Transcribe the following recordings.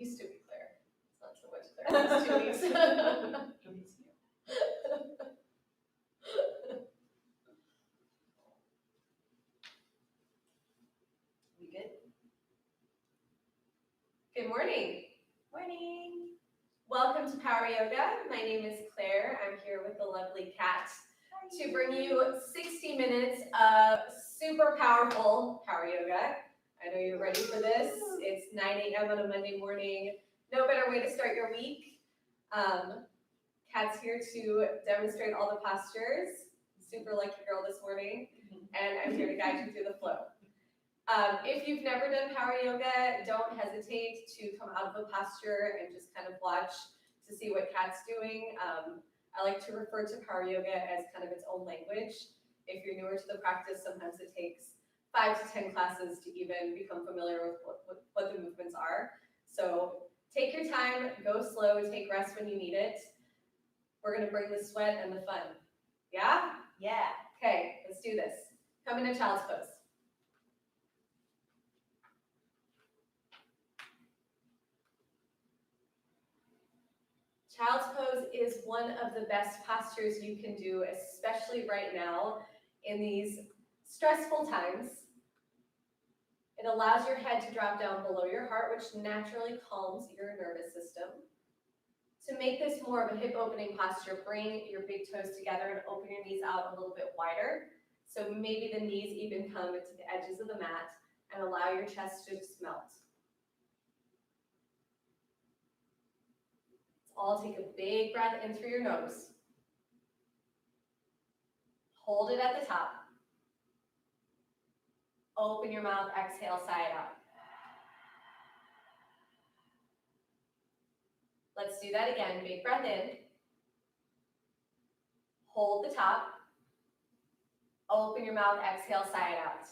Used to be Claire. It's not so much Claire. It's 2 weeks. We good? Good morning. Morning. Welcome to Power Yoga. My name is Claire. I'm here with the lovely Kat to bring you 60 minutes of super powerful Power Yoga. I know you're ready for this. It's 9 a.m. on a Monday morning. No better way to start your week. Kat's here to demonstrate all the postures. Super lucky girl this morning. And I'm here to guide you through the flow. If you've never done Power Yoga, don't hesitate to come out of a posture and just kind of watch to see what Kat's doing. I like to refer to Power Yoga as kind of its own language. If you're newer to the practice, sometimes it takes 5 to 10 classes to even become familiar with what the movements are. So take your time, go slow, take rest when you need it. We're gonna bring the sweat and the fun. Yeah? Yeah. Okay, let's do this. Come into child's pose. Child's pose is one of the best postures you can do, especially right now in these stressful times. It allows your head to drop down below your heart, which naturally calms your nervous system. To make this more of a hip opening posture, bring your big toes together and open your knees out a little bit wider. So maybe the knees even come to the edges of the mat and allow your chest to just melt. All take a big breath in through your nose. Hold it at the top. Open your mouth, exhale, sigh it out. Let's do that again. Big breath in. Hold the top. Open your mouth, exhale, sigh it out.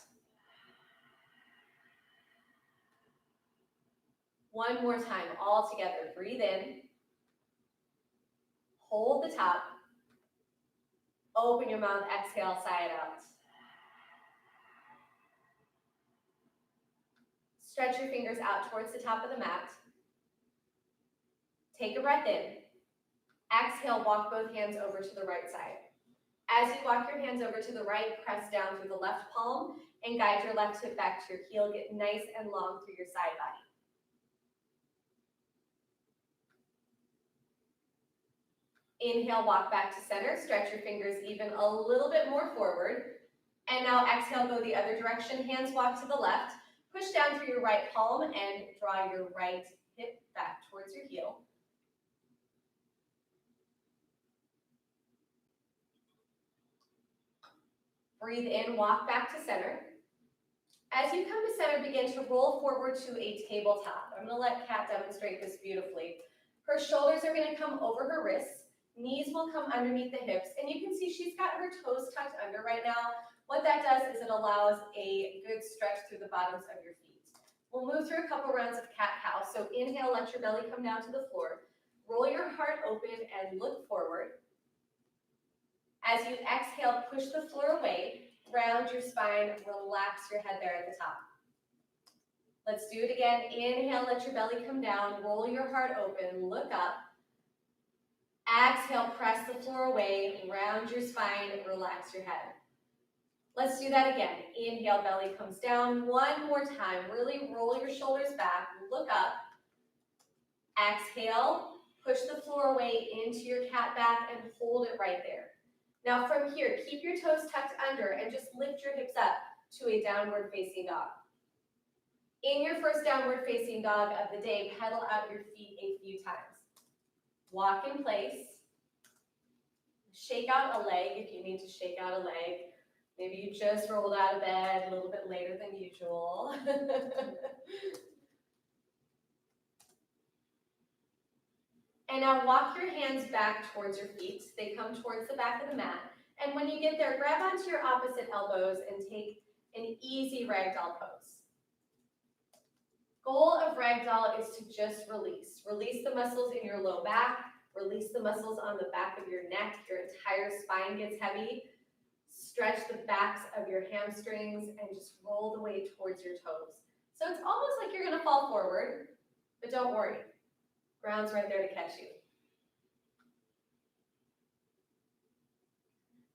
One more time, all together. Breathe in. Hold the top. Open your mouth, exhale, sigh it out. Stretch your fingers out towards the top of the mat. Take a breath in. Exhale, walk both hands over to the right side. As you walk your hands over to the right, press down through the left palm and guide your left hip back to your heel. Get nice and long through your side body. Inhale, walk back to center. Stretch your fingers even a little bit more forward. And now exhale, go the other direction. Hands walk to the left. Push down through your right palm and draw your right hip back towards your heel. Breathe in, walk back to center. As you come to center, begin to roll forward to a tabletop. I'm going to let Kat demonstrate this beautifully. Her shoulders are going to come over her wrists. Knees will come underneath the hips. And you can see she's got her toes tucked under right now. What that does is it allows a good stretch through the bottoms of your feet. We'll move through a couple rounds of cat-cow. So inhale, let your belly come down to the floor. Roll your heart open and look forward. As you exhale, push the floor away, round your spine, relax your head there at the top. Let's do it again. Inhale, let your belly come down, roll your heart open, look up. Exhale, press the floor away, round your spine, relax your head. Let's do that again. Inhale, belly comes down. One more time. Really roll your shoulders back, look up. Exhale, push the floor away into your cat back and hold it right there. Now from here, keep your toes tucked under and just lift your hips up to a downward facing dog. In your first downward facing dog of the day, pedal out your feet a few times. Walk in place. Shake out a leg if you need to shake out a leg. Maybe you just rolled out of bed a little bit later than usual. And now walk your hands back towards your feet. They come towards the back of the mat. And when you get there, grab onto your opposite elbows and take an easy ragdoll pose. Goal of ragdoll is to just release. Release the muscles in your low back. Release the muscles on the back of your neck. Your entire spine gets heavy. Stretch the backs of your hamstrings and just roll the weight towards your toes. So it's almost like you're going to fall forward. But don't worry, ground's right there to catch you.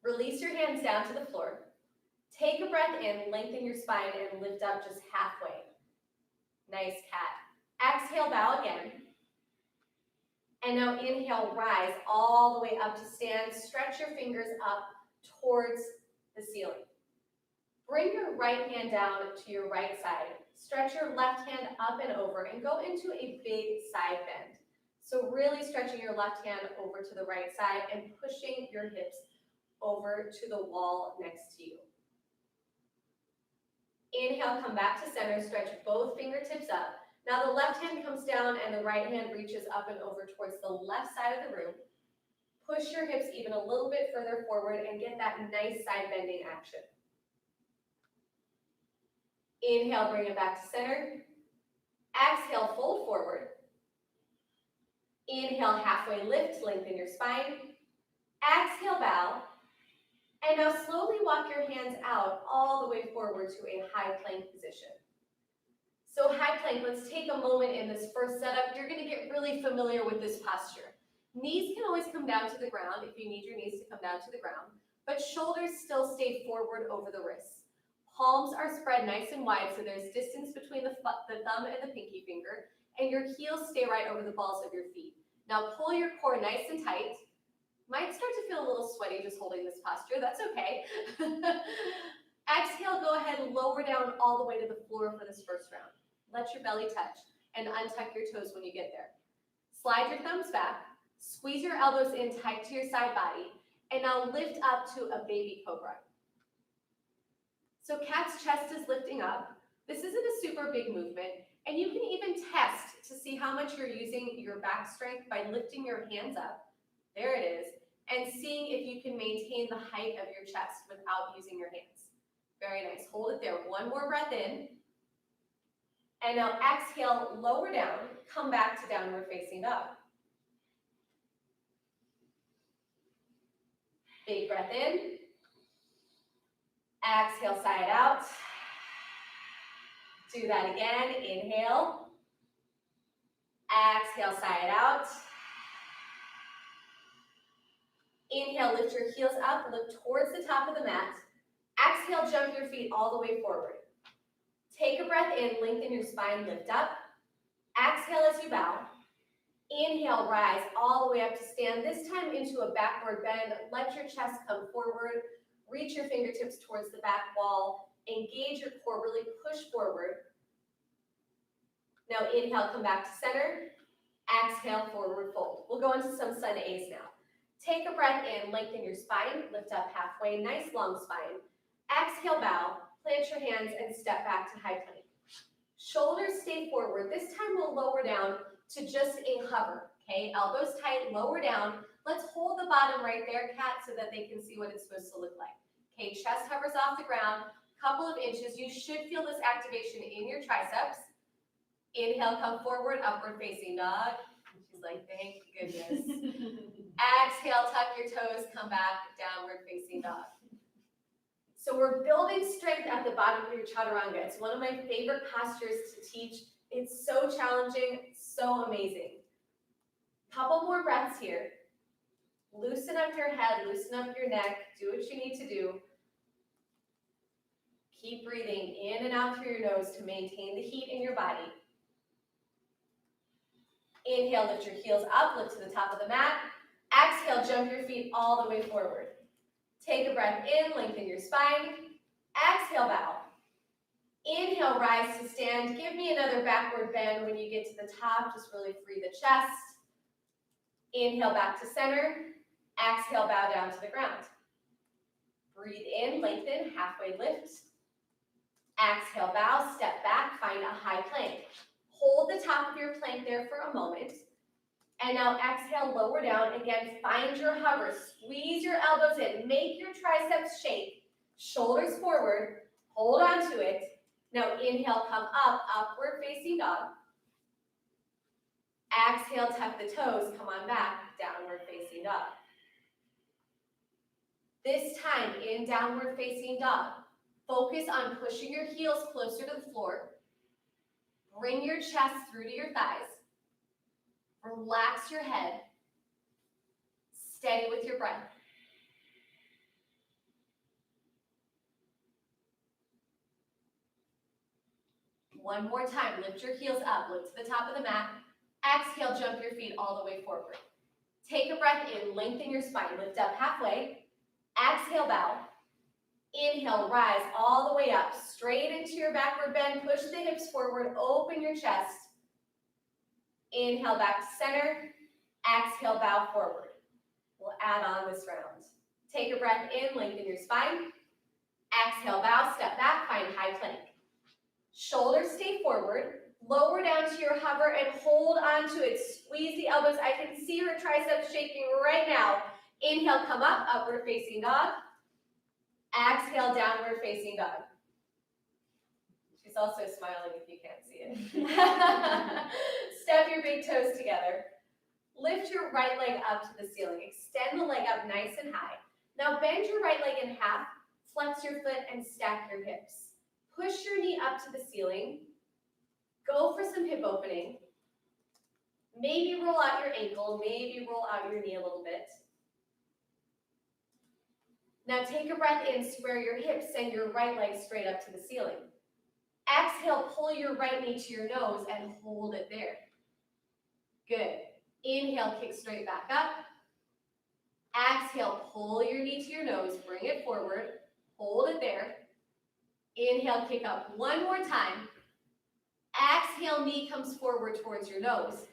Release your hands down to the floor. Take a breath in, lengthen your spine, and lift up just halfway. Nice cat. Exhale, bow again. And now inhale, rise all the way up to stand. Stretch your fingers up towards the ceiling. Bring your right hand down to your right side. Stretch your left hand up and over and go into a big side bend. So really stretching your left hand over to the right side and pushing your hips over to the wall next to you. Inhale, come back to center, stretch both fingertips up. Now the left hand comes down and the right hand reaches up and over towards the left side of the room. Push your hips even a little bit further forward and get that nice side bending action. Inhale, bring it back to center. Exhale, fold forward. Inhale, halfway lift, lengthen your spine. Exhale, bow. And now slowly walk your hands out all the way forward to a high plank position. So high plank, let's take a moment in this first setup. You're going to get really familiar with this posture. Knees can always come down to the ground if you need your knees to come down to the ground, but shoulders still stay forward over the wrists. Palms are spread nice and wide so there's distance between the thumb and the pinky finger, and your heels stay right over the balls of your feet. Now pull your core nice and tight. Might start to feel a little sweaty just holding this posture, that's okay. Exhale, go ahead and lower down all the way to the floor for this first round. Let your belly touch and untuck your toes when you get there. Slide your thumbs back, squeeze your elbows in tight to your side body, and now lift up to a baby cobra. So cat's chest is lifting up. This isn't a super big movement, and you can even test to see how much you're using your back strength by lifting your hands up. There it is. And seeing if you can maintain the height of your chest without using your hands. Very nice. Hold it there. One more breath in. And now exhale, lower down. Come back to downward facing dog. Big breath in. Exhale, sigh it out. Do that again. Inhale. Exhale, sigh it out. Inhale, lift your heels up, look towards the top of the mat. Exhale, jump your feet all the way forward. Take a breath in, lengthen your spine, lift up. Exhale as you bow. Inhale, rise all the way up to stand, this time into a backward bend. Let your chest come forward. Reach your fingertips towards the back wall. Engage your core, really push forward. Now inhale, come back to center. Exhale, forward fold. We'll go into some sun A's now. Take a breath in, lengthen your spine, lift up halfway, nice long spine. Exhale, bow, plant your hands and step back to high plank. Shoulders stay forward. This time we'll lower down to just a hover, okay? Elbows tight, lower down. Let's hold the bottom right there, cat, so that they can see what it's supposed to look like. Okay, chest hovers off the ground, couple of inches. You should feel this activation in your triceps. Inhale, come forward, upward facing dog. She's like, thank goodness. Exhale, tuck your toes, come back, downward facing dog. So we're building strength at the bottom of your chaturanga. It's one of my favorite postures to teach. It's so challenging, so amazing. Couple more breaths here. Loosen up your head, loosen up your neck, do what you need to do. Keep breathing in and out through your nose to maintain the heat in your body. Inhale, lift your heels up, lift to the top of the mat. Exhale, jump your feet all the way forward. Take a breath in, lengthen your spine. Exhale, bow. Inhale, rise to stand. Give me another backward bend when you get to the top. Just really free the chest. Inhale, back to center. Exhale, bow down to the ground. Breathe in, lengthen, halfway lift. Exhale, bow, step back, find a high plank. Hold the top of your plank there for a moment. And now exhale, lower down. Again, find your hover. Squeeze your elbows in. Make your triceps shake. Shoulders forward. Hold on to it. Now inhale, come up, upward facing dog. Exhale, tuck the toes. Come on back, downward facing dog. This time in downward facing dog, focus on pushing your heels closer to the floor. Bring your chest through to your thighs. Relax your head. Steady with your breath. One more time, lift your heels up, look to the top of the mat. Exhale, jump your feet all the way forward. Take a breath in, lengthen your spine, lift up halfway. Exhale, bow. Inhale, rise all the way up, straight into your backward bend. Push the hips forward, open your chest. Inhale, back to center. Exhale, bow forward. We'll add on this round. Take a breath in, lengthen your spine. Exhale, bow, step back, find high plank. Shoulders stay forward. Lower down to your hover and hold onto it. Squeeze the elbows. I can see your triceps shaking right now. Inhale, come up, upward facing dog. Exhale, downward facing dog. She's also smiling if you can't see it. Step your big toes together. Lift your right leg up to the ceiling. Extend the leg up nice and high. Now bend your right leg in half. Flex your foot and stack your hips. Push your knee up to the ceiling. Go for some hip opening. Maybe roll out your ankle. Maybe roll out your knee a little bit. Now take a breath in, square your hips, send your right leg straight up to the ceiling. Exhale, pull your right knee to your nose and hold it there. Good. Inhale, kick straight back up. Exhale, pull your knee to your nose, bring it forward, hold it there. Inhale, kick up one more time. Exhale, knee comes forward towards your nose.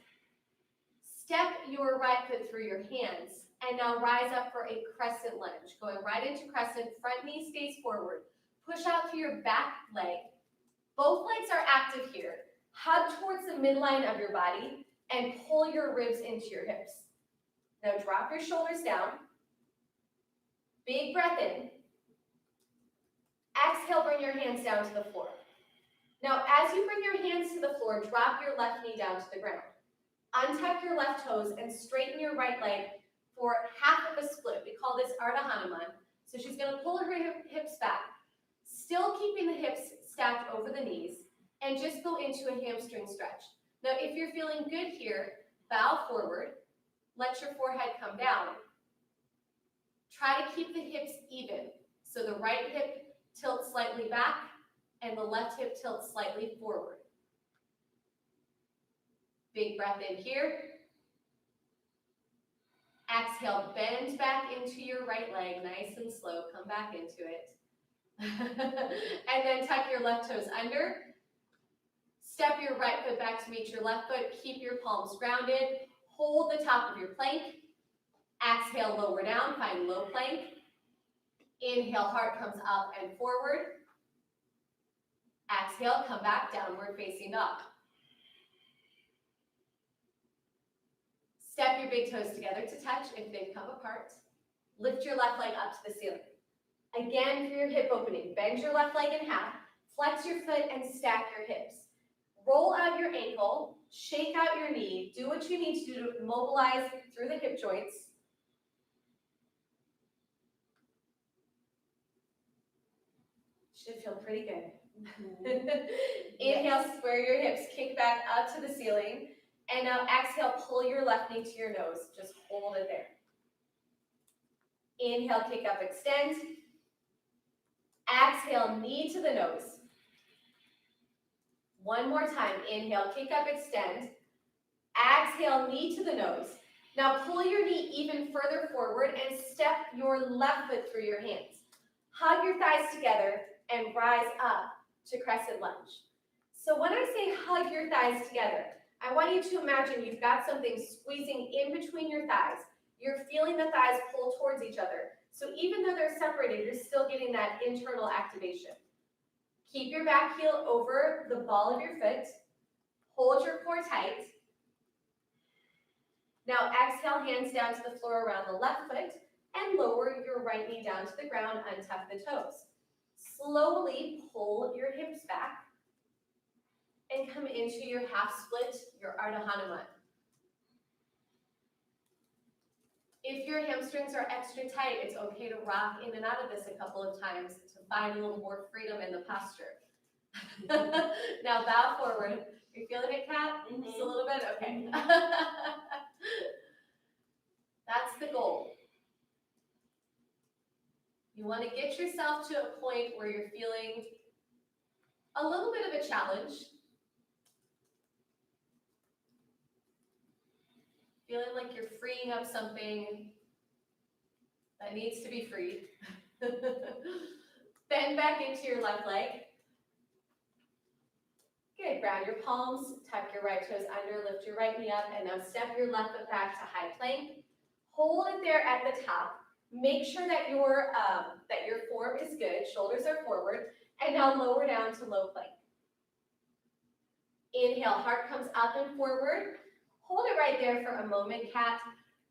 Step your right foot through your hands, and now rise up for a crescent lunge. Going right into crescent, front knee stays forward. Push out through your back leg. Both legs are active here. Hug towards the midline of your body and pull your ribs into your hips. Now drop your shoulders down. Big breath in. Exhale, bring your hands down to the floor. Now, as you bring your hands to the floor, drop your left knee down to the ground. Untuck your left toes and straighten your right leg for half of a split. We call this Ardha Hanuman. So she's going to pull her hips back, still keeping the hips stacked over the knees, and just go into a hamstring stretch. Now, if you're feeling good here, bow forward, let your forehead come down. Try to keep the hips even. So the right hip tilts slightly back, and the left hip tilts slightly forward. Big breath in here. Exhale, bend back into your right leg, nice and slow. Come back into it. And then tuck your left toes under. Step your right foot back to meet your left foot. Keep your palms grounded. Hold the top of your plank. Exhale, lower down, find low plank. Inhale, heart comes up and forward. Exhale, come back, downward facing dog. Step your big toes together to touch if they've come apart. Lift your left leg up to the ceiling. Again, for your hip opening, bend your left leg in half, flex your foot and stack your hips. Roll out your ankle, shake out your knee, do what you need to do to mobilize through the hip joints. Should feel pretty good. Inhale, square your hips, kick back up to the ceiling. And now exhale, pull your left knee to your nose. Just hold it there. Inhale, kick up, extend. Exhale, knee to the nose. One more time. Inhale, kick up, extend. Exhale, knee to the nose. Now pull your knee even further forward and step your left foot through your hands. Hug your thighs together and rise up to crescent lunge. So when I say hug your thighs together, I want you to imagine you've got something squeezing in between your thighs. You're feeling the thighs pull towards each other. So even though they're separated, you're still getting that internal activation. Keep your back heel over the ball of your foot. Hold your core tight. Now exhale, hands down to the floor around the left foot and lower your right knee down to the ground, untuck the toes. Slowly pull your hips back and come into your half split, your Ardha Hanuman. If your hamstrings are extra tight, it's okay to rock in and out of this a couple of times to find a little more freedom in the posture. Now bow forward, You feeling it, Kat? Mm-hmm. Just a little bit? Okay. Mm-hmm. That's the goal. You want to get yourself to a point where you're feeling a little bit of a challenge. Feeling like you're freeing up something that needs to be freed. Bend back into your left leg. Good, ground your palms, tuck your right toes under, lift your right knee up, and now step your left foot back to high plank. Hold it there at the top. Make sure that your form is good, shoulders are forward, and now lower down to low plank. Inhale, heart comes up and forward. Hold it right there for a moment, Kat.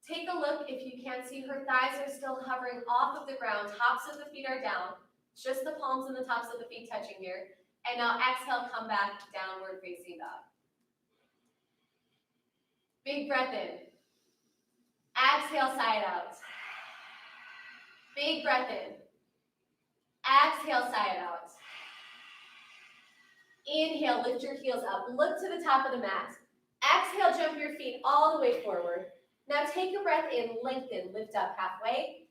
Take a look. If you can't see, her thighs are still hovering off of the ground. Tops of the feet are down. Just the palms and the tops of the feet touching here. And now exhale, come back, downward facing dog. Big breath in. Exhale, side out. Big breath in. Exhale, side out. Inhale, lift your heels up. Look to the top of the mat. Exhale, jump your feet all the way forward. Now take a breath in, lengthen, lift up halfway.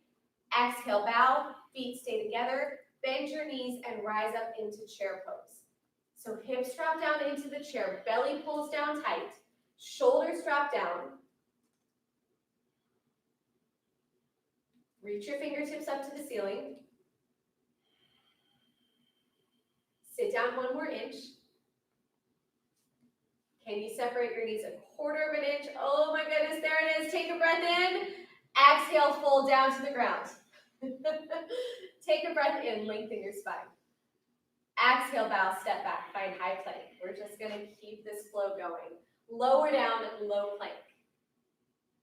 Exhale, bow, feet stay together. Bend your knees and rise up into chair pose. So hips drop down into the chair, belly pulls down tight, shoulders drop down. Reach your fingertips up to the ceiling. Sit down 1 more inch. Can you separate your knees 1/4 of an inch? Oh my goodness, there it is. Take a breath in. Exhale, fold down to the ground. Take a breath in, lengthen your spine. Exhale, bow, step back, find high plank. We're just going to keep this flow going. Lower down, low plank.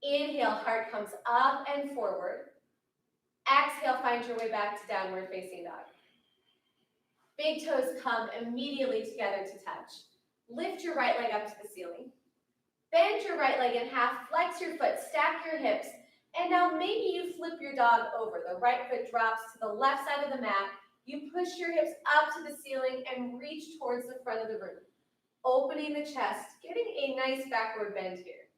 Inhale, heart comes up and forward. Exhale, find your way back to downward facing dog. Big toes come immediately together to touch. Lift your right leg up to the ceiling. Bend your right leg in half, flex your foot, stack your hips, and now maybe you flip your dog over. The right foot drops to the left side of the mat. You push your hips up to the ceiling and reach towards the front of the room. Opening the chest, getting a nice backward bend here.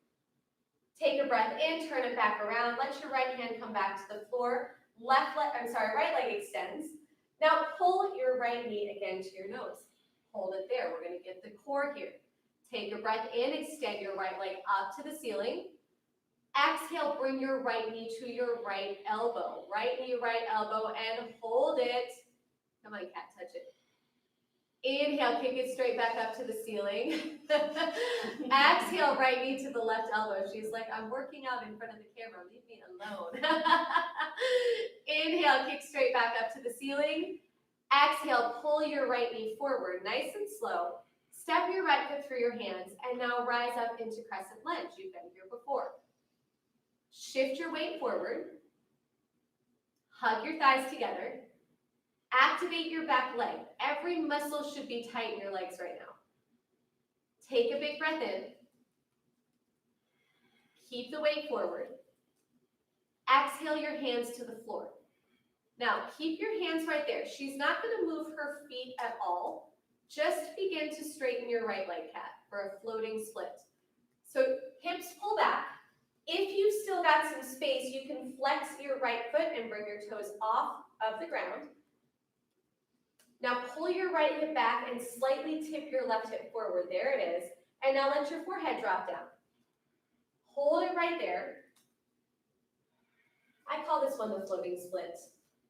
Take a breath in, turn it back around. Let your right hand come back to the floor. Right leg extends. Now pull your right knee again to your nose. Hold it there. We're going to get the core here. Take a breath in, extend your right leg up to the ceiling. Exhale, bring your right knee to your right elbow. Right knee, right elbow, and hold it. Come on, cat, touch it. Inhale, kick it straight back up to the ceiling. Exhale, right knee to the left elbow. She's like, I'm working out in front of the camera. Leave me alone. Inhale, kick straight back up to the ceiling. Exhale, pull your right knee forward, nice and slow. Step your right foot through your hands, and now rise up into crescent lunge. You've been here before. Shift your weight forward. Hug your thighs together. Activate your back leg. Every muscle should be tight in your legs right now. Take a big breath in. Keep the weight forward. Exhale your hands to the floor. Now, keep your hands right there. She's not going to move her feet at all. Just begin to straighten your right leg, cat, for a floating split. So hips pull back. If you've still got some space, you can flex your right foot and bring your toes off of the ground. Now pull your right hip back and slightly tip your left hip forward. There it is. And now let your forehead drop down. Hold it right there. I call this one the floating split.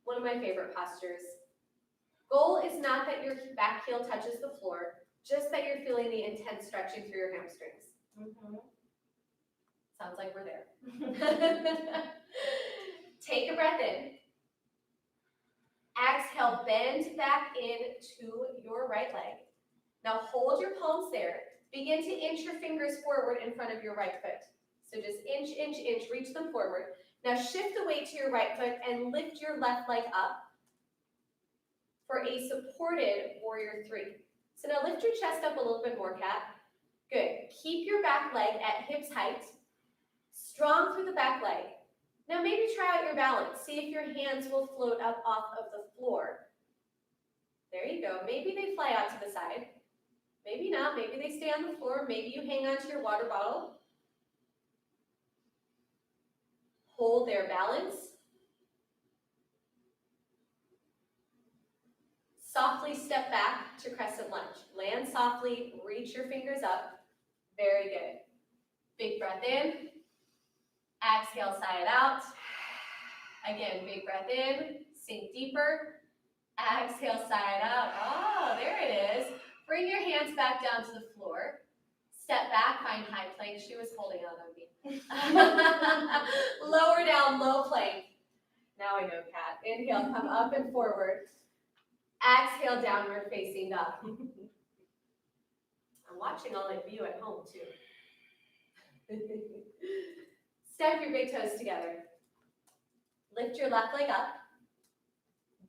One of my favorite postures. Goal is not that your back heel touches the floor, just that you're feeling the intense stretching through your hamstrings. Sounds like we're there. Take a breath in. Exhale, bend back into your right leg. Now hold your palms there. Begin to inch your fingers forward in front of your right foot. So just inch, inch, inch, reach them forward. Now shift the weight to your right foot and lift your left leg up for a supported warrior 3. So now lift your chest up a little bit more, cat. Good. Keep your back leg at hips height. Strong through the back leg. Now maybe try out your balance. See if your hands will float up off of the floor. There you go. Maybe they fly out to the side. Maybe not, maybe they stay on the floor, maybe you hang on to your water bottle. Hold their balance. Softly step back to crescent lunge. Land softly, reach your fingers up. Very good. Big breath in. Exhale, sigh it out. Again, big breath in, sink deeper. Exhale, sigh it out. Oh, there it is. Bring your hands back down to the floor. Step back, find high plank. She was holding on me. Lower down, low plank. Now I know, cat. Inhale, come up and forward. Exhale, downward facing dog. I'm watching all of you at home too. Step your big toes together. Lift your left leg up.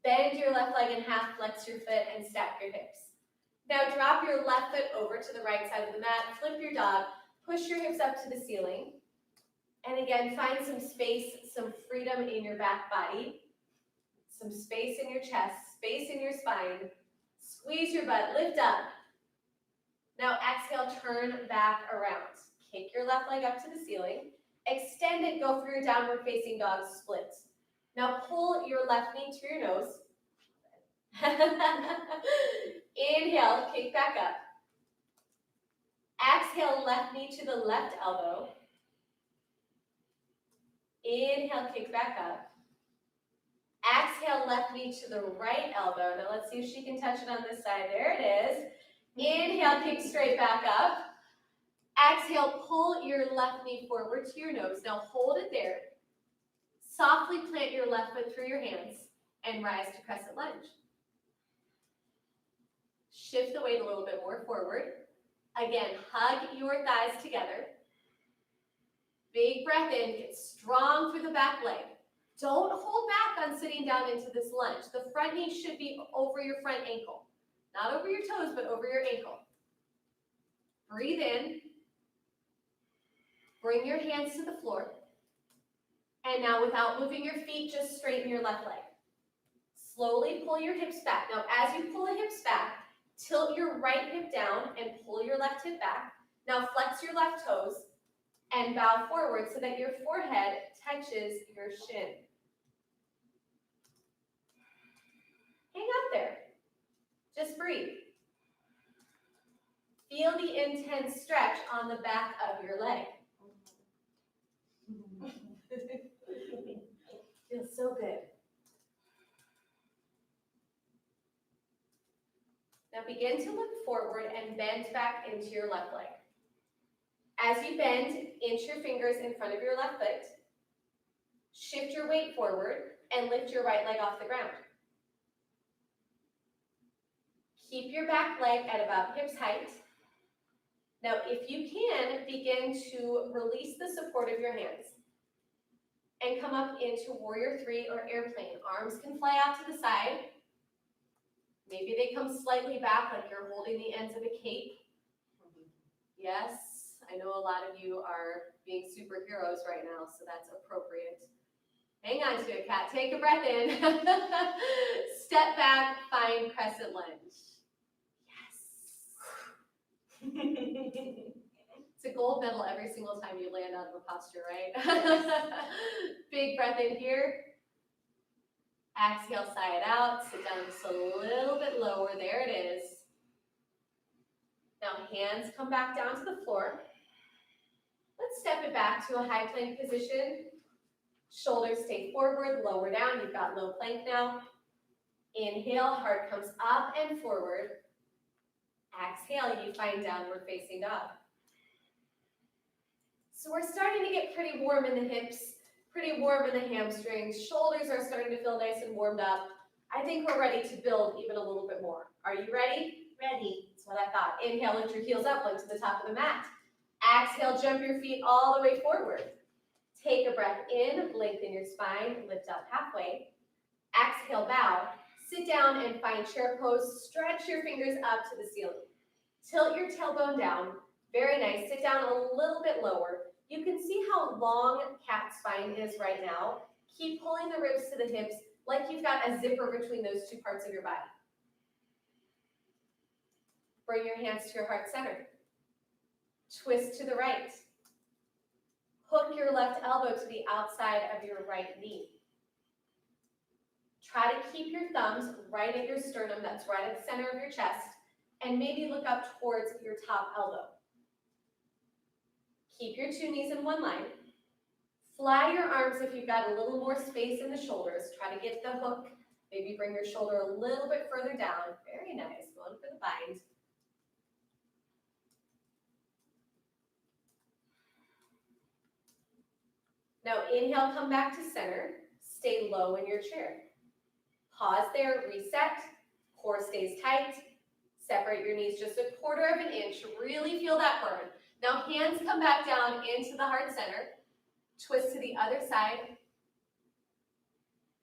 Bend your left leg in half, flex your foot, and stack your hips. Now drop your left foot over to the right side of the mat, flip your dog, push your hips up to the ceiling. And again, find some space, some freedom in your back body, some space in your chest, space in your spine. Squeeze your butt, lift up. Now exhale, turn back around. Kick your left leg up to the ceiling. Extend it, go for your downward facing dog split. Now pull your left knee to your nose. Inhale, kick back up. Exhale, left knee to the left elbow. Inhale, kick back up. Exhale, left knee to the right elbow. Now let's see if she can touch it on this side. There it is. Inhale, kick straight back up. Exhale, pull your left knee forward to your nose. Now hold it there. Softly plant your left foot through your hands and rise to crescent lunge. Shift the weight a little bit more forward. Again, hug your thighs together. Big breath in, get strong through the back leg. Don't hold back on sitting down into this lunge. The front knee should be over your front ankle. Not over your toes, but over your ankle. Breathe in. Bring your hands to the floor. And now without moving your feet, just straighten your left leg. Slowly pull your hips back. Now as you pull the hips back, tilt your right hip down and pull your left hip back. Now flex your left toes and bow forward so that your forehead touches your shin. Hang out there. Just breathe. Feel the intense stretch on the back of your leg. Feels so good. Now begin to look forward and bend back into your left leg. As you bend, inch your fingers in front of your left foot. Shift your weight forward and lift your right leg off the ground. Keep your back leg at about hips height. Now, if you can, begin to release the support of your hands and come up into warrior 3 or airplane. Arms can fly out to the side. Maybe they come slightly back like you're holding the ends of a cape. Yes, I know a lot of you are being superheroes right now, so that's appropriate. Hang on to it, cat. Take a breath in. Step back, find crescent lunge. Yes. It's a gold medal every single time you land out of a posture, right? Big breath in here. Exhale, sigh it out. Sit down just a little bit lower. There it is. Now hands come back down to the floor. Let's step it back to a high plank position. Shoulders stay forward, lower down. You've got low plank now. Inhale, heart comes up and forward. Exhale, you find downward facing dog. So we're starting to get pretty warm in the hips, pretty warm in the hamstrings. Shoulders are starting to feel nice and warmed up. I think we're ready to build even a little bit more. Are you ready? Ready. That's what I thought. Inhale, lift your heels up, look to the top of the mat. Exhale, jump your feet all the way forward. Take a breath in, lengthen your spine, lift up halfway. Exhale, bow. Sit down and find chair pose. Stretch your fingers up to the ceiling. Tilt your tailbone down. Very nice. Sit down a little bit lower. You can see how long cat spine is right now. Keep pulling the ribs to the hips like you've got a zipper between those two parts of your body. Bring your hands to your heart center. Twist to the right. Hook your left elbow to the outside of your right knee. Try to keep your thumbs right at your sternum, that's right at the center of your chest, and maybe look up towards your top elbow. Keep your two knees in one line. Fly your arms if you've got a little more space in the shoulders. Try to get the hook. Maybe bring your shoulder a little bit further down. Very nice. Going for the bind. Now inhale, come back to center. Stay low in your chair. Pause there, reset. Core stays tight. Separate your knees just 1/4 of an inch. Really feel that burn. Now hands come back down into the heart center. Twist to the other side.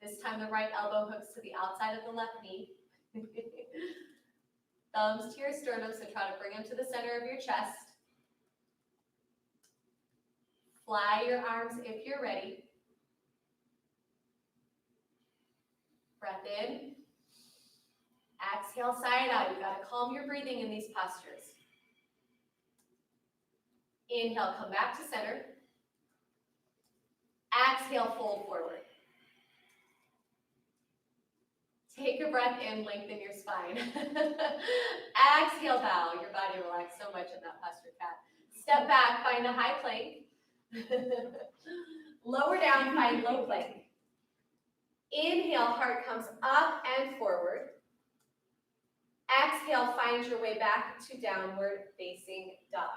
This time the right elbow hooks to the outside of the left knee. Thumbs to your sternum, so try to bring them to the center of your chest. Fly your arms if you're ready. Breath in. Exhale, sigh it out. You've got to calm your breathing in these postures. Inhale, come back to center. Exhale, fold forward. Take a breath in, lengthen your spine. Exhale, bow. Your body relaxed so much in that posture, cat. Step back, find a high plank. Lower down, find low plank. Inhale, heart comes up and forward. Exhale, find your way back to downward facing dog.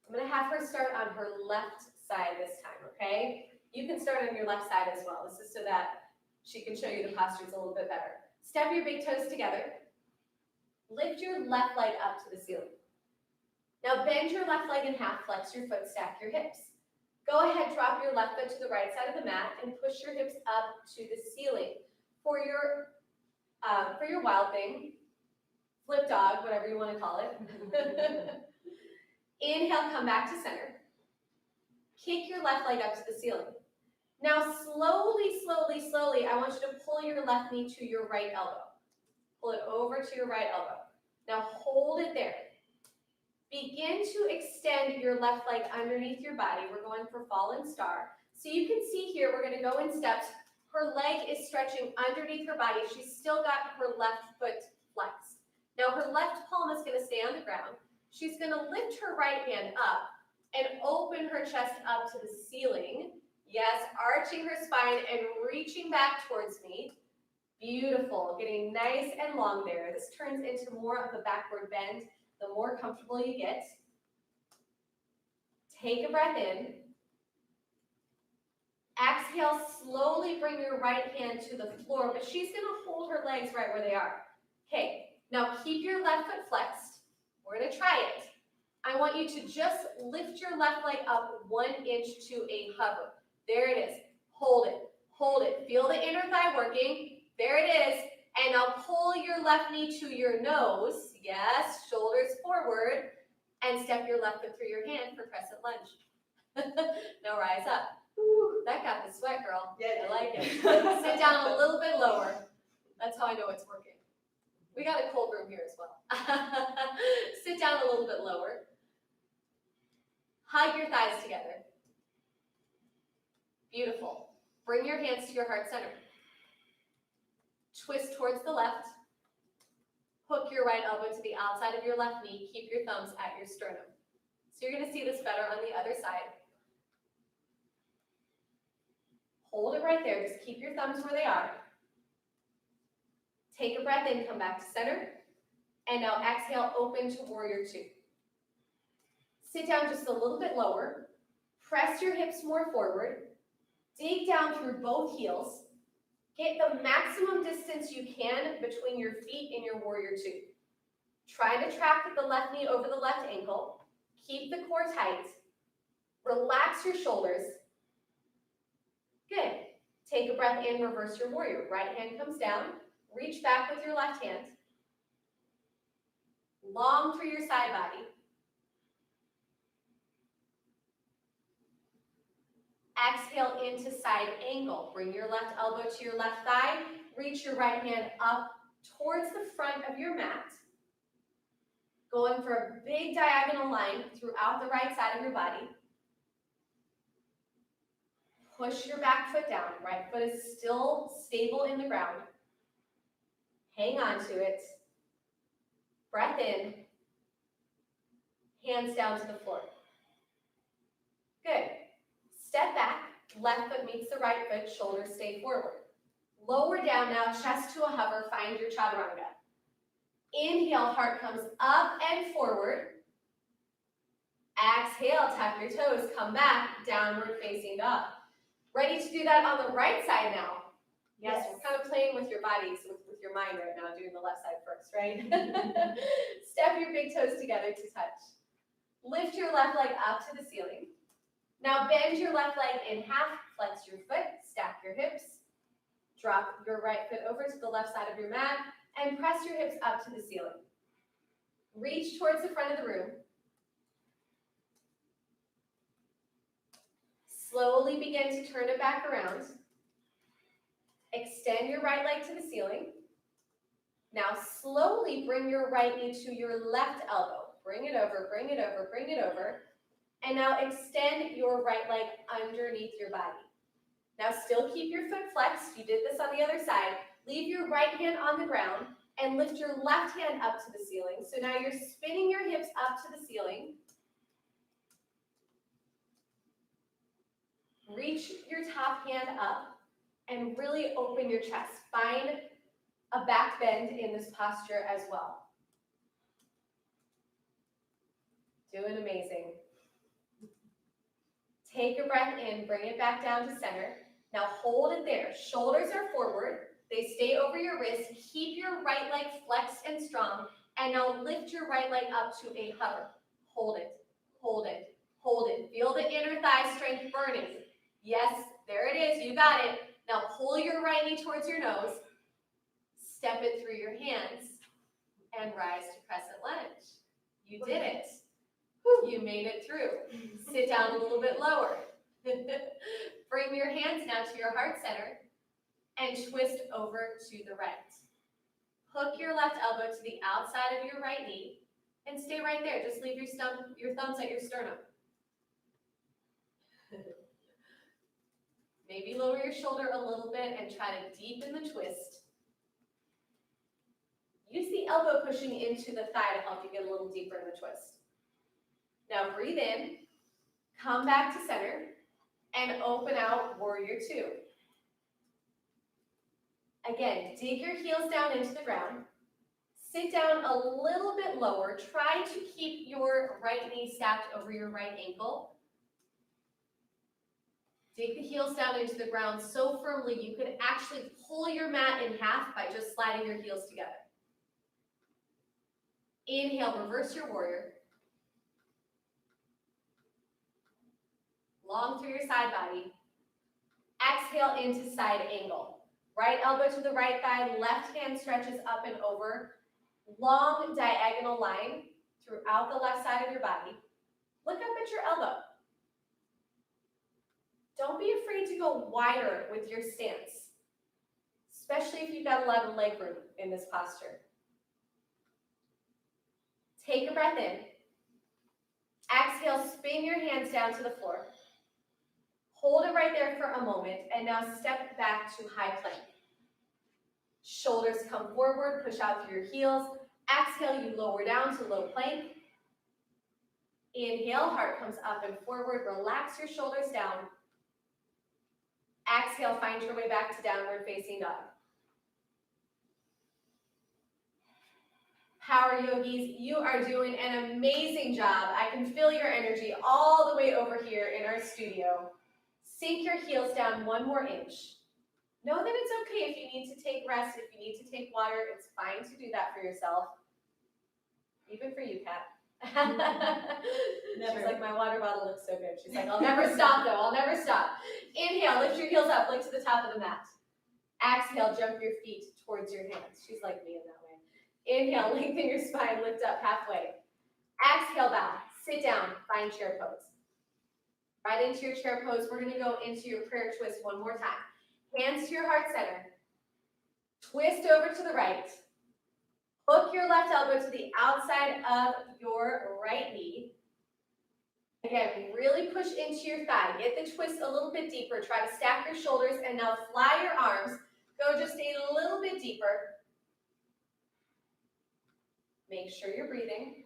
I'm going to have her start on her left side this time, okay? You can start on your left side as well. This is so that she can show you the postures a little bit better. Step your big toes together. Lift your left leg up to the ceiling. Now bend your left leg in half, flex your foot, stack your hips. Go ahead, drop your left foot to the right side of the mat and push your hips up to the ceiling. For your wild thing, flip dog, whatever you want to call it. Inhale, come back to center. Kick your left leg up to the ceiling. Now slowly, slowly, slowly, I want you to pull your left knee to your right elbow. Pull it over to your right elbow. Now hold it there. Begin to extend your left leg underneath your body. We're going for fallen star. So you can see here, we're going to go in steps. Her leg is stretching underneath her body. She's still got her left foot flexed. Now her left palm is going to stay on the ground. She's going to lift her right hand up and open her chest up to the ceiling. Yes, arching her spine and reaching back towards me. Beautiful, getting nice and long there. This turns into more of a backward bend the more comfortable you get. Take a breath in. Exhale, slowly bring your right hand to the floor, but she's going to hold her legs right where they are. Okay, now keep your left foot flexed. We're going to try it. I want you to just lift your left leg up 1 inch to a hover. There it is. Hold it. Hold it. Feel the inner thigh working. There it is. And now pull your left knee to your nose. Yes, shoulders forward. And step your left foot through your hand for crescent lunge. Now rise up. Ooh, that got the sweat, girl. Yeah, I like it. Sit down a little bit lower. That's how I know it's working. We got a cold room here as well. Sit down a little bit lower. Hug your thighs together. Beautiful. Bring your hands to your heart center. Twist towards the left. Hook your right elbow to the outside of your left knee. Keep your thumbs at your sternum. So you're going to see this better on the other side. Hold it right there. Just keep your thumbs where they are. Take a breath in, come back to center. And now exhale, open to warrior two. Sit down just a little bit lower. Press your hips more forward. Dig down through both heels. Get the maximum distance you can between your feet in your warrior two. Try to track the left knee over the left ankle. Keep the core tight. Relax your shoulders. Good. Take a breath in, reverse your warrior. Right hand comes down. Reach back with your left hand. Long through your side body. Exhale into side angle. Bring your left elbow to your left thigh. Reach your right hand up towards the front of your mat. Going for a big diagonal line throughout the right side of your body. Push your back foot down. Right foot is still stable in the ground. Hang on to it. Breath in. Hands down to the floor. Good. Step back. Left foot meets the right foot. Shoulders stay forward. Lower down now, chest to a hover. Find your chaturanga. Inhale, heart comes up and forward. Exhale, tuck your toes. Come back, downward facing dog. Ready to do that on the right side now. Yes, we're kind of playing with your bodies, with your mind right now, doing the left side first, right? Step your big toes together to touch. Lift your left leg up to the ceiling. Now bend your left leg in half, flex your foot, stack your hips. Drop your right foot over to the left side of your mat and press your hips up to the ceiling. Reach towards the front of the room. Slowly begin to turn it back around. Extend your right leg to the ceiling. Now slowly bring your right knee to your left elbow. Bring it over, bring it over, bring it over. And now extend your right leg underneath your body. Now still keep your foot flexed. You did this on the other side. Leave your right hand on the ground and lift your left hand up to the ceiling. So now you're spinning your hips up to the ceiling. Reach your top hand up and really open your chest. Find a back bend in this posture as well. Doing amazing. Take a breath in, bring it back down to center. Now hold it there. Shoulders are forward. They stay over your wrist. Keep your right leg flexed and strong. And now lift your right leg up to a hover. Hold it, hold it, hold it. Feel the inner thigh strength burning. Yes, there it is. You got it. Now pull your right knee towards your nose. Step it through your hands and rise to crescent lunge. You did it. You made it through. Sit down a little bit lower. Bring your hands now to your heart center and twist over to the right. Hook your left elbow to the outside of your right knee and stay right there. Just leave your thumbs at your sternum. Maybe lower your shoulder a little bit and try to deepen the twist. Use the elbow pushing into the thigh to help you get a little deeper in the twist. Now breathe in, come back to center, and open out warrior two. Again, dig your heels down into the ground. Sit down a little bit lower. Try to keep your right knee stacked over your right ankle. Dig the heels down into the ground so firmly you could actually pull your mat in half by just sliding your heels together. Inhale, reverse your warrior. Long through your side body. Exhale into side angle. Right elbow to the right thigh, left hand stretches up and over. Long diagonal line throughout the left side of your body. Look up at your elbow. Don't be afraid to go wider with your stance, especially if you've got a lot of leg room in this posture. Take a breath in. Exhale, spin your hands down to the floor. Hold it right there for a moment, and now step back to high plank. Shoulders come forward, push out through your heels. Exhale, you lower down to low plank. Inhale, heart comes up and forward. Relax your shoulders down. Exhale, find your way back to downward facing dog. Power yogis, you are doing an amazing job. I can feel your energy all the way over here in our studio. Sink your heels down one more inch. Know that it's okay if you need to take rest, if you need to take water, it's fine to do that for yourself. Even for you, Kat. She's like, my water bottle looks so good. She's like, I'll never stop though, I'll never stop. Inhale, lift your heels up, look to the top of the mat. Exhale, jump your feet towards your hands. She's like me in that way. Inhale, lengthen your spine, lift up halfway. Exhale, bow, sit down, find chair pose. Right into your chair pose. We're going to go into your prayer twist one more time. Hands to your heart center. Twist over to the right. Hook your left elbow to the outside of your right knee. Again, really push into your thigh. Get the twist a little bit deeper. Try to stack your shoulders and now fly your arms. Go just a little bit deeper. Make sure you're breathing.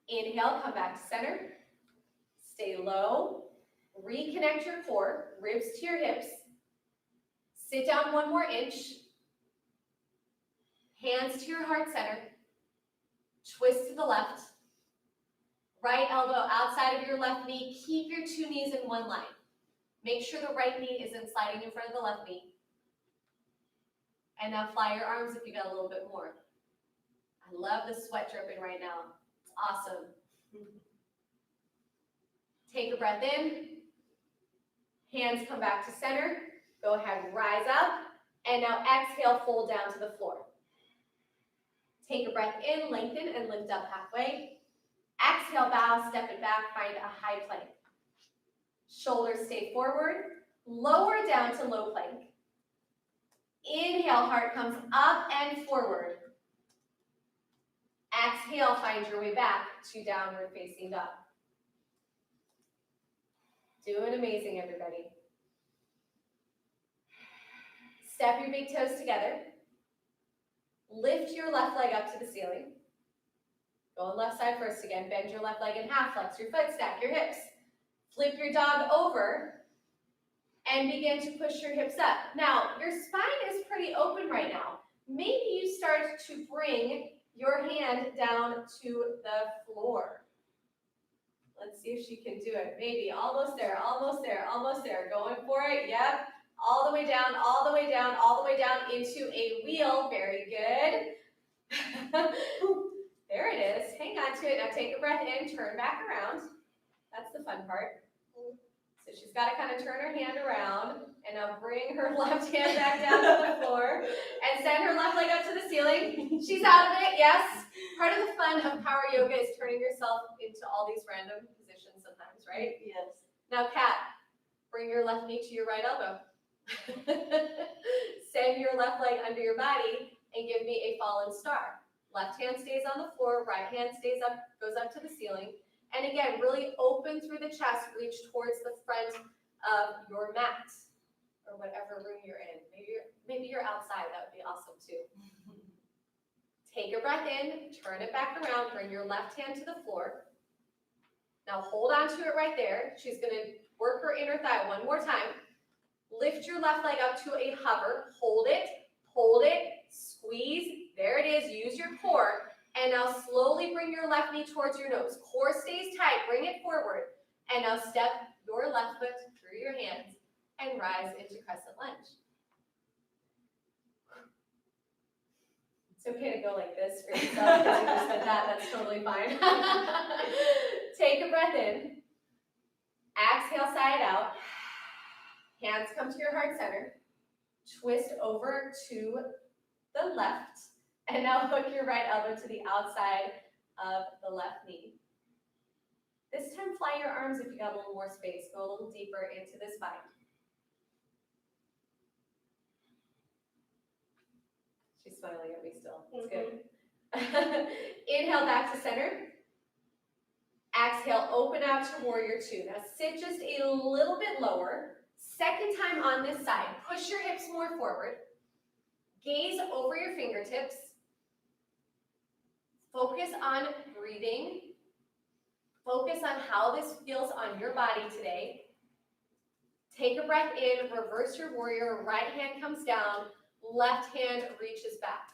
Inhale, come back to center. Stay low. Reconnect your core, ribs to your hips. Sit down 1 more inch. Hands to your heart center. Twist to the left. Right elbow outside of your left knee. Keep your 2 knees in one line. Make sure the right knee isn't sliding in front of the left knee. And now fly your arms if you got a little bit more. I love the sweat dripping right now. It's awesome. Take a breath in. Hands come back to center. Go ahead, rise up. And now exhale, fold down to the floor. Take a breath in, lengthen, and lift up halfway. Exhale, bow, step it back, find a high plank. Shoulders stay forward. Lower down to low plank. Inhale, heart comes up and forward. Exhale, find your way back to downward facing dog. Doing amazing, everybody. Step your big toes together. Lift your left leg up to the ceiling. Go on left side first again. Bend your left leg in half. Flex your foot. Stack your hips. Flip your dog over. And begin to push your hips up. Now, your spine is pretty open right now. Maybe you start to bring your hand down to the floor. Let's see if she can do it. Maybe almost there, almost there, almost there. Going for it. Yep. All the way down, all the way down, all the way down into a wheel. Very good. There it is. Hang on to it. Now take a breath in. Turn back around. That's the fun part. So she's got to kind of turn her hand around and now bring her left hand back down to the floor and send her left leg up to the ceiling. She's out of it, yes. Part of the fun of power yoga is turning yourself into all these random positions sometimes, right? Yes. Now, Kat, bring your left knee to your right elbow. Send your left leg under your body and give me a fallen star. Left hand stays on the floor, right hand stays up, goes up to the ceiling. And again, really open through the chest, reach towards the front of your mat or whatever room you're in. Maybe you're outside, that would be awesome too. Take a breath in, turn it back around, bring your left hand to the floor. Now hold on to it right there. She's gonna work her inner thigh one more time. Lift your left leg up to a hover, hold it, squeeze, there it is, use your core. And now slowly bring your left knee towards your nose. Core stays tight, bring it forward. And now step your left foot through your hands and rise into crescent lunge. It's okay to go like this for yourself because you just did that, that's totally fine. Take a breath in. Exhale, side out. Hands come to your heart center. Twist over to the left. And now hook your right elbow to the outside of the left knee. This time, fly your arms if you got a little more space. Go a little deeper into the spine. She's smiling at me still. That's good. Inhale back to center. Exhale, open out to warrior two. Now sit just a little bit lower. Second time on this side. Push your hips more forward. Gaze over your fingertips. Focus on breathing. Focus on how this feels on your body today. Take a breath in, reverse your warrior, right hand comes down, left hand reaches back.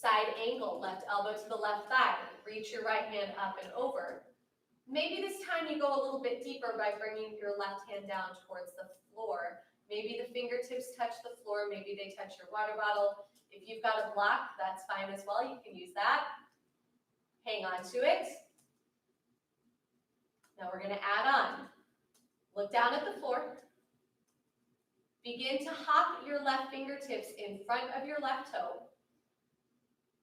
Side angle, left elbow to the left thigh. Reach your right hand up and over. Maybe this time you go a little bit deeper by bringing your left hand down towards the floor. Maybe the fingertips touch the floor, maybe they touch your water bottle. If you've got a block, that's fine as well. You can use that. Hang on to it. Now we're going to add on. Look down at the floor. Begin to hop your left fingertips in front of your left toe.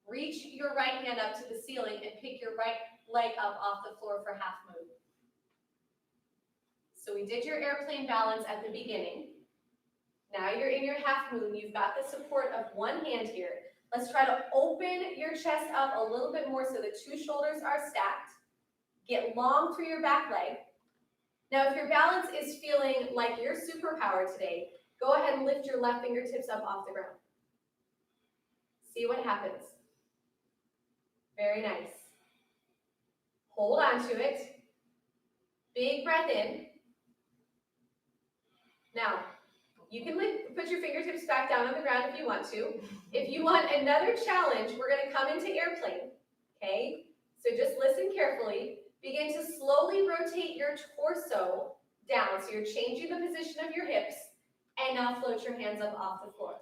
Reach your right hand up to the ceiling and pick your right leg up off the floor for half moon. So we did your airplane balance at the beginning. Now you're in your half moon. You've got the support of one hand here. Let's try to open your chest up a little bit more so the two shoulders are stacked. Get long through your back leg. Now if your balance is feeling like your superpower today, go ahead and lift your left fingertips up off the ground. See what happens. Very nice. Hold on to it. Big breath in. Now, you can put your fingertips back down on the ground if you want to. If you want another challenge, we're going to come into airplane, okay? So just listen carefully. Begin to slowly rotate your torso down. So you're changing the position of your hips, and now float your hands up off the floor.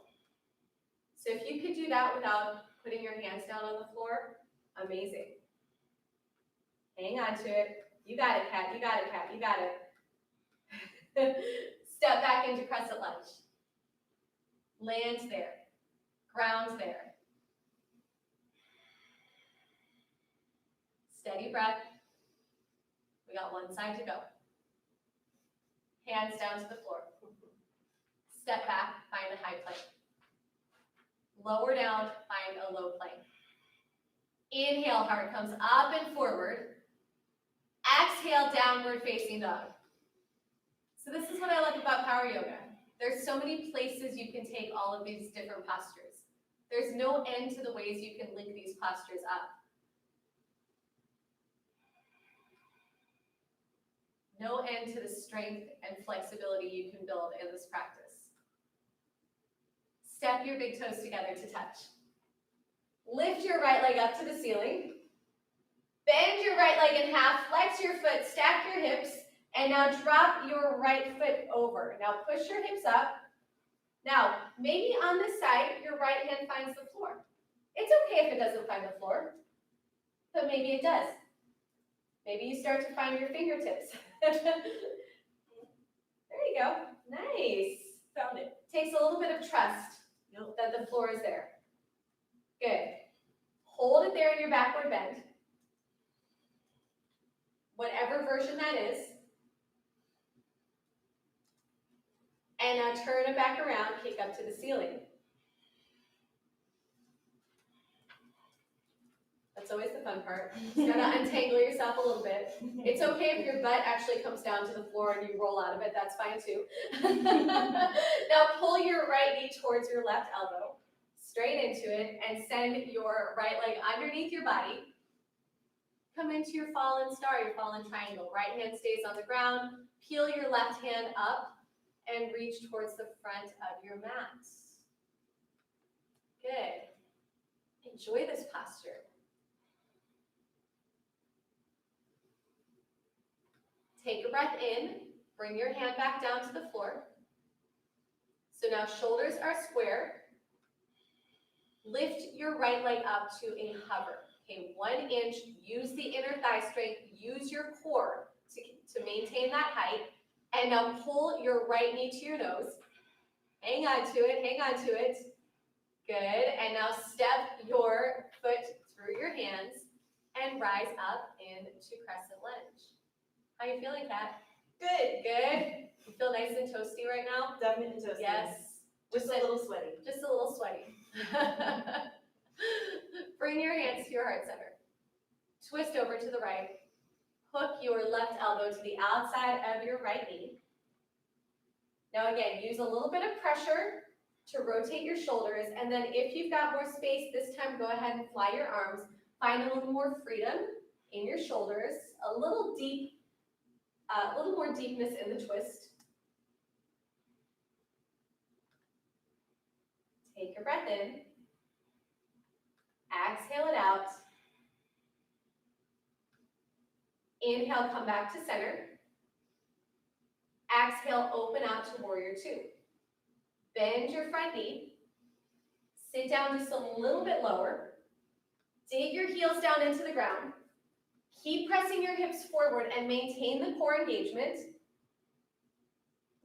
So if you could do that without putting your hands down on the floor, amazing. Hang on to it. You got it, cat. You got it, cat. You got it. Step back into crescent lunge. Land there. Ground there. Steady breath. We got one side to go. Hands down to the floor. Step back, find a high plank. Lower down, find a low plank. Inhale, heart comes up and forward. Exhale, downward facing dog. So this is what I like about power yoga. There's so many places you can take all of these different postures. There's no end to the ways you can link these postures up. No end to the strength and flexibility you can build in this practice. Step your big toes together to touch. Lift your right leg up to the ceiling. Bend your right leg in half, flex your foot, stack your hips, and now drop your right foot over. Now push your hips up. Now, maybe on this side, your right hand finds the floor. It's okay if it doesn't find the floor, but maybe it does. Maybe you start to find your fingertips. There you go. Nice. Found it. Takes a little bit of trust that the floor is there. Good. Hold it there in your backward bend. Whatever version that is. And now turn it back around, kick up to the ceiling. That's always the fun part. You gotta untangle yourself a little bit. It's okay if your butt actually comes down to the floor and you roll out of it, that's fine too. Now pull your right knee towards your left elbow, straight into it, and send your right leg underneath your body. Come into your fallen star, your fallen triangle. Right hand stays on the ground. Peel your left hand up and reach towards the front of your mat. Good. Enjoy this posture. Take a breath in. Bring your hand back down to the floor. So now shoulders are square. Lift your right leg up to a hover. Okay, 1 inch. Use the inner thigh strength. Use your core to maintain that height. And now pull your right knee to your nose. Hang on to it, hang on to it. Good, and now step your foot through your hands and rise up into crescent lunge. How you feeling, Kat? Good. Good? You feel nice and toasty right now? Definitely toasty. Yes. Just a little sweaty. Just a little sweaty. Bring your hands to your heart center. Twist over to the right. Hook your left elbow to the outside of your right knee. Now again, use a little bit of pressure to rotate your shoulders, and then if you've got more space this time, go ahead and fly your arms. Find a little more freedom in your shoulders, a little more deepness in the twist. Take a breath in. Exhale it out. Inhale, come back to center. Exhale, open out to warrior two. Bend your front knee. Sit down just a little bit lower. Dig your heels down into the ground. Keep pressing your hips forward and maintain the core engagement.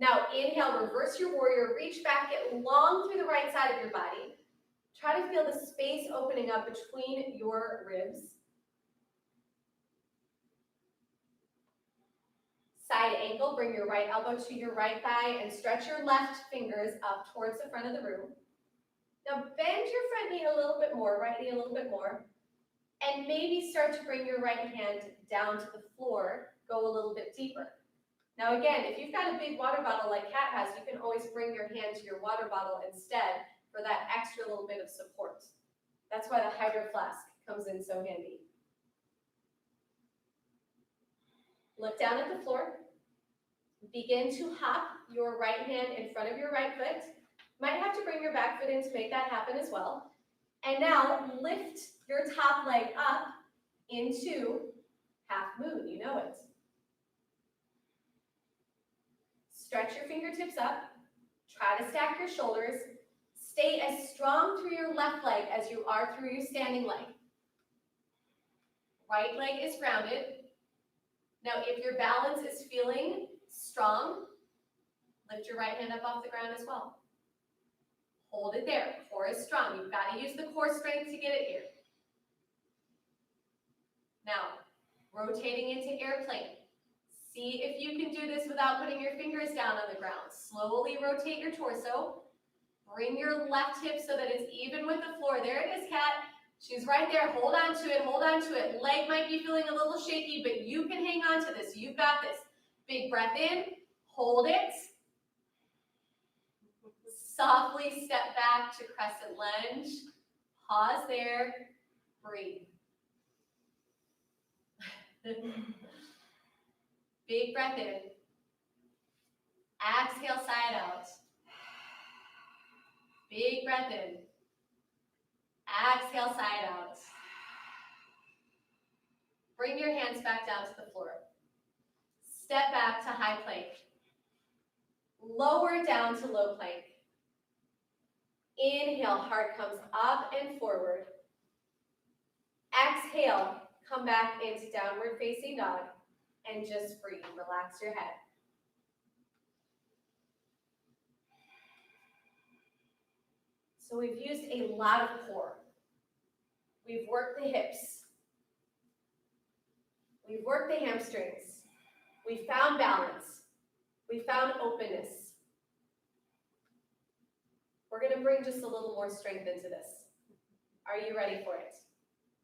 Now inhale, reverse your warrior. Reach back, get long through the right side of your body. Try to feel the space opening up between your ribs. Side ankle, bring your right elbow to your right thigh and stretch your left fingers up towards the front of the room. Now bend your front knee a little bit more, right knee a little bit more, and maybe start to bring your right hand down to the floor, go a little bit deeper. Now again, if you've got a big water bottle like Kat has, you can always bring your hand to your water bottle instead for that extra little bit of support. That's why the Hydro Flask comes in so handy. Look down at the floor. Begin to hop your right hand in front of your right foot. Might have to bring your back foot in to make that happen as well. And now lift your top leg up into half moon, you know it. Stretch your fingertips up. Try to stack your shoulders. Stay as strong through your left leg as you are through your standing leg. Right leg is grounded. Now, if your balance is feeling strong, lift your right hand up off the ground as well. Hold it there. Core is strong. You've got to use the core strength to get it here. Now, rotating into airplane. See if you can do this without putting your fingers down on the ground. Slowly rotate your torso. Bring your left hip so that it's even with the floor. There it is, Kat. She's right there. Hold on to it. Hold on to it. Leg might be feeling a little shaky, but you can hang on to this. You've got this. Big breath in. Hold it. Softly step back to crescent lunge. Pause there. Breathe. Big breath in. Exhale, side out. Big breath in. Exhale, side out. Bring your hands back down to the floor. Step back to high plank. Lower down to low plank. Inhale, heart comes up and forward. Exhale, come back into downward facing dog and just breathe. Relax your head. So we've used a lot of core. We've worked the hips. We've worked the hamstrings. We found balance. We found openness. We're going to bring just a little more strength into this. Are you ready for it?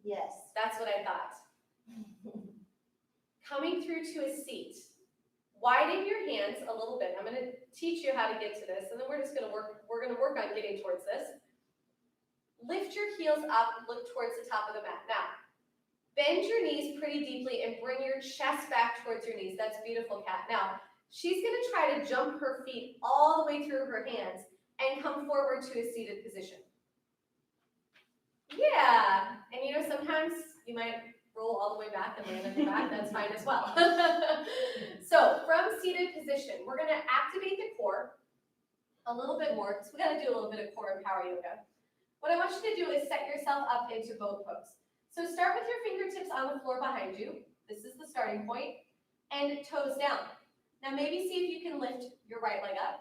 Yes. That's what I thought. Coming through to a seat. Widen your hands a little bit. I'm going to teach you how to get to this, and then we're going to work on getting towards this. Lift your heels up, look towards the top of the mat. Now, bend your knees pretty deeply and bring your chest back towards your knees. That's beautiful, Kat. Now, she's going to try to jump her feet all the way through her hands and come forward to a seated position. Yeah, and you know, sometimes you might roll all the way back and land on your back. That's fine as well. So from seated position, we're going to activate the core a little bit more because we got to do a little bit of core and power yoga. What I want you to do is set yourself up into boat pose. So start with your fingertips on the floor behind you. This is the starting point. And toes down. Now maybe see if you can lift your right leg up.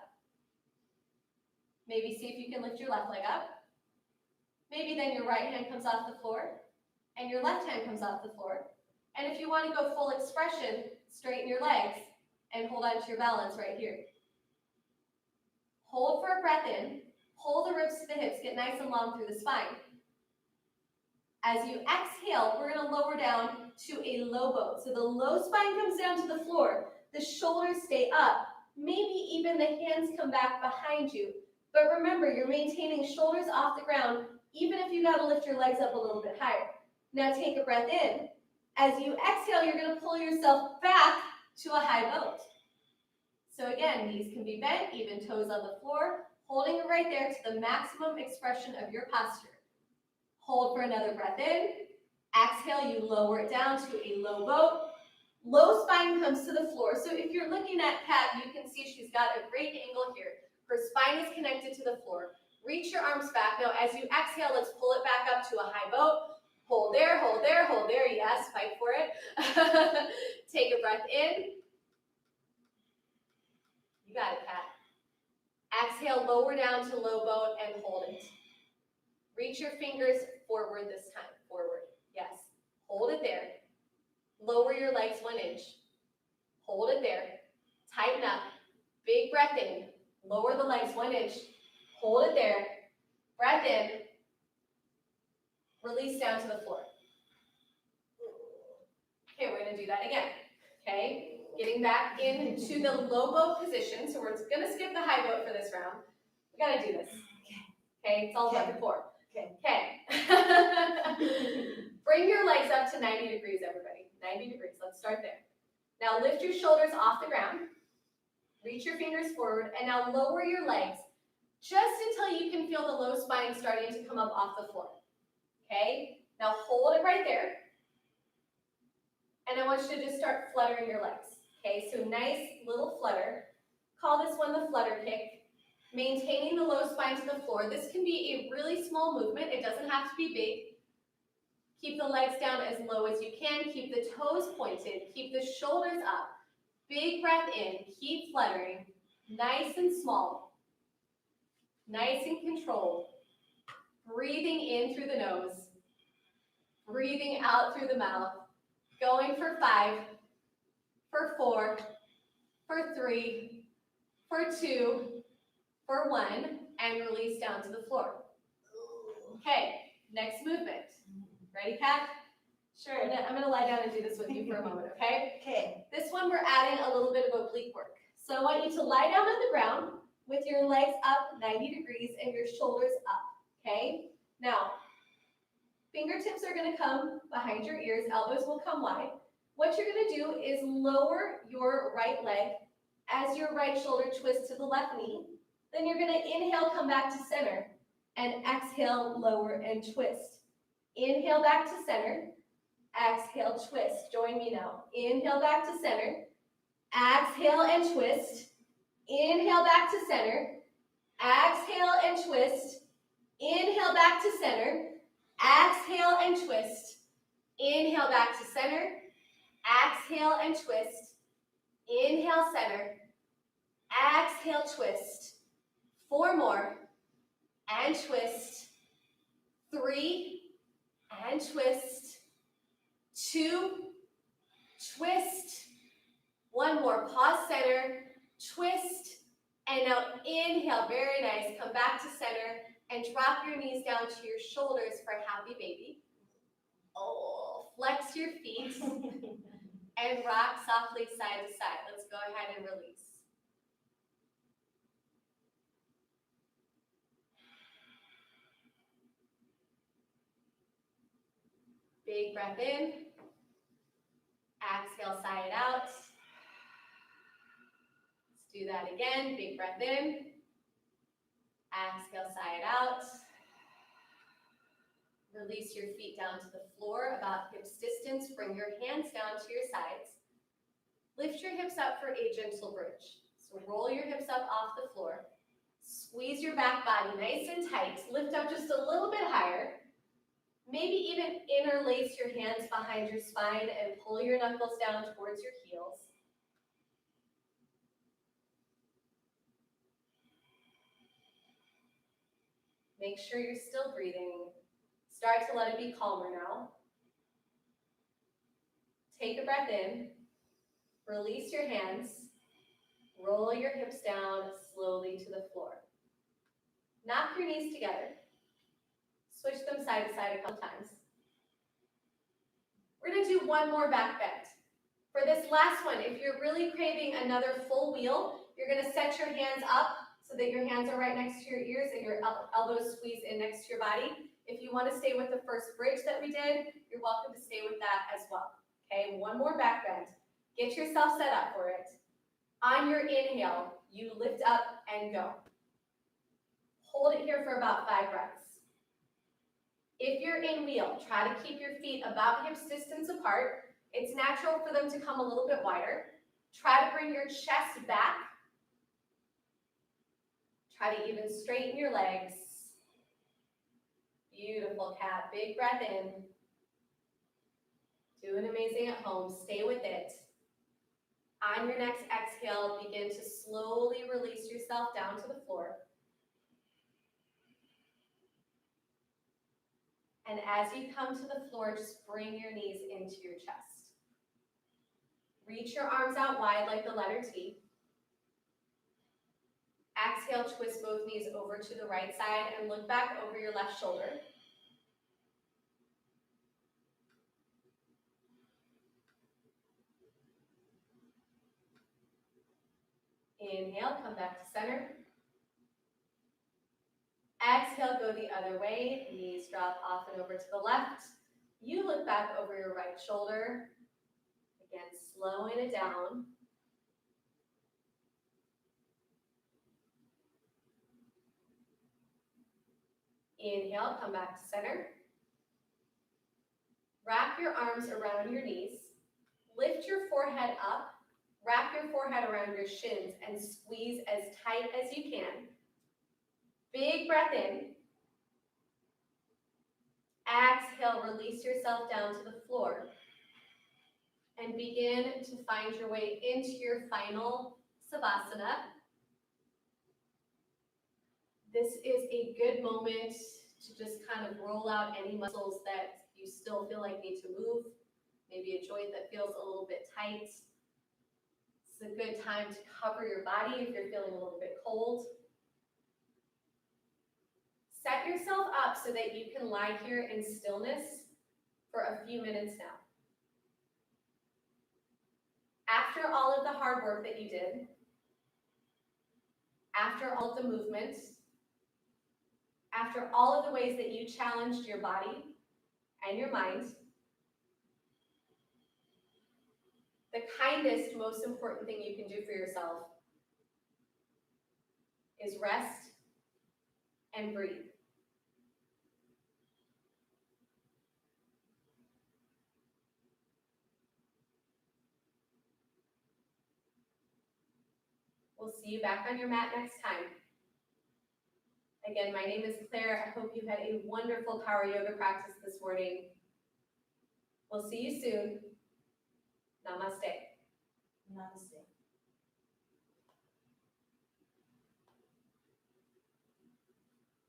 Maybe see if you can lift your left leg up. Maybe then your right hand comes off the floor and your left hand comes off the floor. And if you want to go full expression, straighten your legs and hold on to your balance right here. Hold for a breath in. Pull the ribs to the hips. Get nice and long through the spine. As you exhale, we're going to lower down to a low boat. So the low spine comes down to the floor. The shoulders stay up. Maybe even the hands come back behind you. But remember, you're maintaining shoulders off the ground, even if you got to lift your legs up a little bit higher. Now take a breath in. As you exhale, you're going to pull yourself back to a high boat. So again, knees can be bent, even toes on the floor, holding it right there to the maximum expression of your posture. Hold for another breath in. Exhale, you lower it down to a low boat. Low spine comes to the floor. So if you're looking at Kat, you can see she's got a great angle here. Her spine is connected to the floor. Reach your arms back. Now, as you exhale, let's pull it back up to a high boat. Hold there, hold there, hold there. Yes, fight for it. Take a breath in. You got it, Kat. Exhale, lower down to low boat and hold it. Reach your fingers forward this time. Forward. Yes. Hold it there. Lower your legs 1 inch. Hold it there. Tighten up. Big breath in. Lower the legs 1 inch. Hold it there. Breath in. Release down to the floor. Okay, we're going to do that again. Okay, getting back into the low boat position. So we're going to skip the high boat for this round. We got to do this. Okay, it's all about the core. Okay. Bring your legs up to 90 degrees, everybody. 90 degrees. Let's start there. Now lift your shoulders off the ground. Reach your fingers forward, and now lower your legs just until you can feel the low spine starting to come up off the floor. Okay? Now hold it right there. And I want you to just start fluttering your legs. Okay, so nice little flutter. Call this one the flutter kick. Maintaining the low spine to the floor. This can be a really small movement. It doesn't have to be big. Keep the legs down as low as you can. Keep the toes pointed. Keep the shoulders up. Big breath in. Keep fluttering. Nice and small. Nice and controlled. Breathing in through the nose. Breathing out through the mouth. Going for 5, for 4, for 3, for 2, for 1, and release down to the floor. Okay, next movement. Ready, Kat? Sure. I'm gonna lie down and do this with you for a moment, okay? Okay. This one we're adding a little bit of oblique work. So I want you to lie down on the ground with your legs up 90 degrees and your shoulders up, okay? Now, fingertips are gonna come behind your ears, elbows will come wide. What you're gonna do is lower your right leg as your right shoulder twists to the left knee. Then you're gonna inhale, come back to center, and exhale, lower and twist. Inhale back to center, exhale, twist. Join me now. Inhale back to center, exhale and twist. Inhale back to center, exhale and twist. Inhale back to center, exhale and twist. Inhale back to center, exhale and twist. Inhale center, exhale twist. 4 more, and twist. 3, and twist. 2, twist. 1 more, pause center, twist, and now inhale, very nice. Come back to center and drop your knees down to your shoulders for a happy baby. Oh, flex your feet and rock softly side to side. Let's go ahead and release. Big breath in. Exhale, sigh it out. Let's do that again. Big breath in. Exhale, sigh it out. Release your feet down to the floor, about hips distance. Bring your hands down to your sides. Lift your hips up for a gentle bridge. So roll your hips up off the floor. Squeeze your back body nice and tight. Lift up just a little bit higher. Maybe even interlace your hands behind your spine and pull your knuckles down towards your heels. Make sure you're still breathing. Start to let it be calmer now. Take a breath in. Release your hands. Roll your hips down slowly to the floor. Knock your knees together. Switch them side to side a couple times. We're going to do 1 more back bend. For this last one, if you're really craving another full wheel, you're going to set your hands up so that your hands are right next to your ears and your elbows squeeze in next to your body. If you want to stay with the first bridge that we did, you're welcome to stay with that as well. Okay, 1 more back bend. Get yourself set up for it. On your inhale, you lift up and go. Hold it here for about 5 breaths. If you're in wheel, try to keep your feet about hips distance apart. It's natural for them to come a little bit wider. Try to bring your chest back. Try to even straighten your legs. Beautiful, Cat. Big breath in. Doing amazing at home. Stay with it. On your next exhale, begin to slowly release yourself down to the floor. And as you come to the floor, just bring your knees into your chest. Reach your arms out wide like the letter T. Exhale, twist both knees over to the right side and look back over your left shoulder. Inhale, come back to center. Exhale, go the other way. Knees drop off and over to the left. You look back over your right shoulder. Again, slowing it down. Inhale, come back to center. Wrap your arms around your knees. Lift your forehead up. Wrap your forehead around your shins and squeeze as tight as you can. Big breath in. Exhale, release yourself down to the floor. And begin to find your way into your final Savasana. This is a good moment to just kind of roll out any muscles that you still feel like need to move. Maybe a joint that feels a little bit tight. It's a good time to cover your body if you're feeling a little bit cold. Set yourself up so that you can lie here in stillness for a few minutes now. After all of the hard work that you did, after all of the movements, after all of the ways that you challenged your body and your mind, the kindest, most important thing you can do for yourself is rest and breathe. We'll see you back on your mat next time. Again, my name is Claire. I hope you had a wonderful power yoga practice this morning. We'll see you soon. Namaste. Namaste.